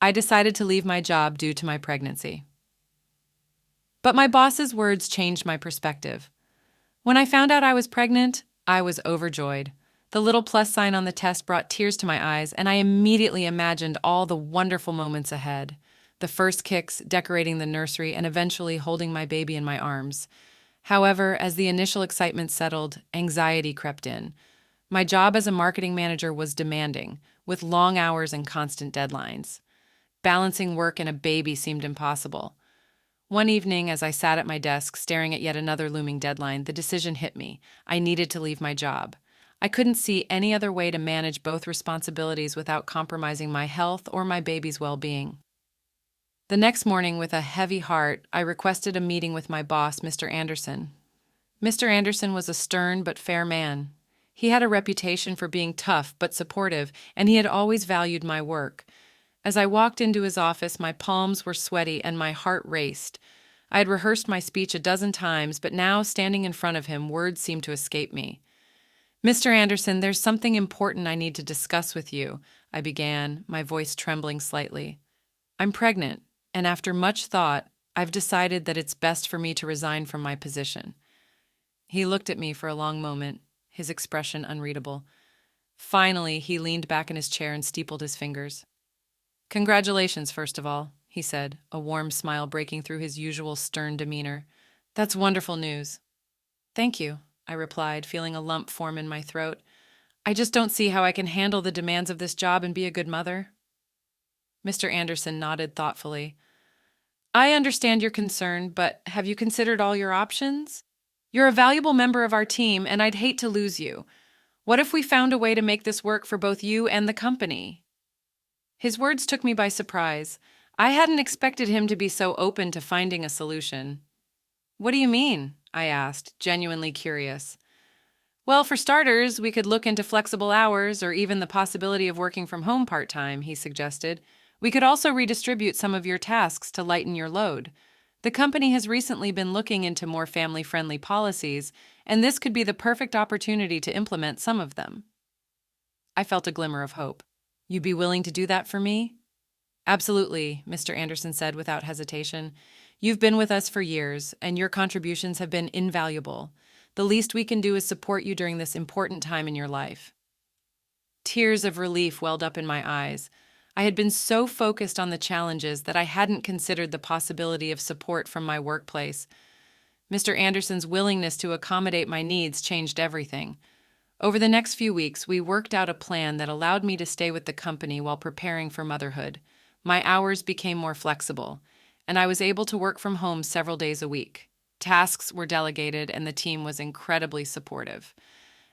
I decided to leave my job due to my pregnancy. But my boss's words changed my perspective. When I found out I was pregnant, I was overjoyed. The little plus sign on the test brought tears to my eyes, and I immediately imagined all the wonderful moments ahead. The first kicks, decorating the nursery, and eventually holding my baby in my arms. However, as the initial excitement settled, anxiety crept in. My job as a marketing manager was demanding, with long hours and constant deadlines. Balancing work and a baby seemed impossible. One evening, as I sat at my desk staring at yet another looming deadline, the decision hit me. I needed to leave my job. I couldn't see any other way to manage both responsibilities without compromising my health or my baby's well-being. The next morning, with a heavy heart, I requested a meeting with my boss, Mr. Anderson. Mr. Anderson was a stern but fair man. He had a reputation for being tough but supportive, and he had always valued my work. As I walked into his office, my palms were sweaty and my heart raced. I had rehearsed my speech a dozen times, but now, standing in front of him, words seemed to escape me. "Mr. Anderson, there's something important I need to discuss with you," I began, my voice trembling slightly. "I'm pregnant, and after much thought, I've decided that it's best for me to resign from my position." He looked at me for a long moment, his expression unreadable. Finally, he leaned back in his chair and steepled his fingers. "Congratulations, first of all," he said, a warm smile breaking through his usual stern demeanor. "That's wonderful news." "Thank you," I replied, feeling a lump form in my throat. "I just don't see how I can handle the demands of this job and be a good mother." Mr. Anderson nodded thoughtfully. "I understand your concern, but have you considered all your options? You're a valuable member of our team, and I'd hate to lose you. What if we found a way to make this work for both you and the company?" His words took me by surprise. I hadn't expected him to be so open to finding a solution. "What do you mean?" I asked, genuinely curious. "Well, for starters, we could look into flexible hours or even the possibility of working from home part-time," he suggested. "We could also redistribute some of your tasks to lighten your load. The company has recently been looking into more family-friendly policies, and this could be the perfect opportunity to implement some of them." I felt a glimmer of hope. "You'd be willing to do that for me?" "Absolutely," Mr. Anderson said without hesitation. "You've been with us for years, and your contributions have been invaluable. The least we can do is support you during this important time in your life." Tears of relief welled up in my eyes. I had been so focused on the challenges that I hadn't considered the possibility of support from my workplace. Mr. Anderson's willingness to accommodate my needs changed everything. Over the next few weeks, we worked out a plan that allowed me to stay with the company while preparing for motherhood. My hours became more flexible, and I was able to work from home several days a week. Tasks were delegated, and the team was incredibly supportive.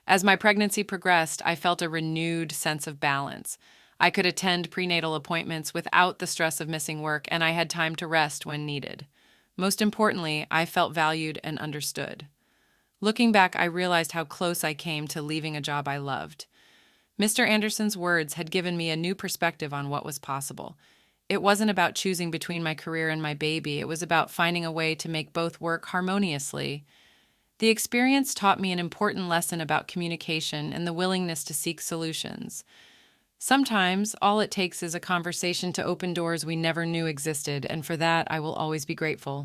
As my pregnancy progressed, I felt a renewed sense of balance. I could attend prenatal appointments without the stress of missing work, and I had time to rest when needed. Most importantly, I felt valued and understood. Looking back, I realized how close I came to leaving a job I loved. Mr. Anderson's words had given me a new perspective on what was possible. It wasn't about choosing between my career and my baby. It was about finding a way to make both work harmoniously. The experience taught me an important lesson about communication and the willingness to seek solutions. Sometimes, all it takes is a conversation to open doors we never knew existed, and for that, I will always be grateful.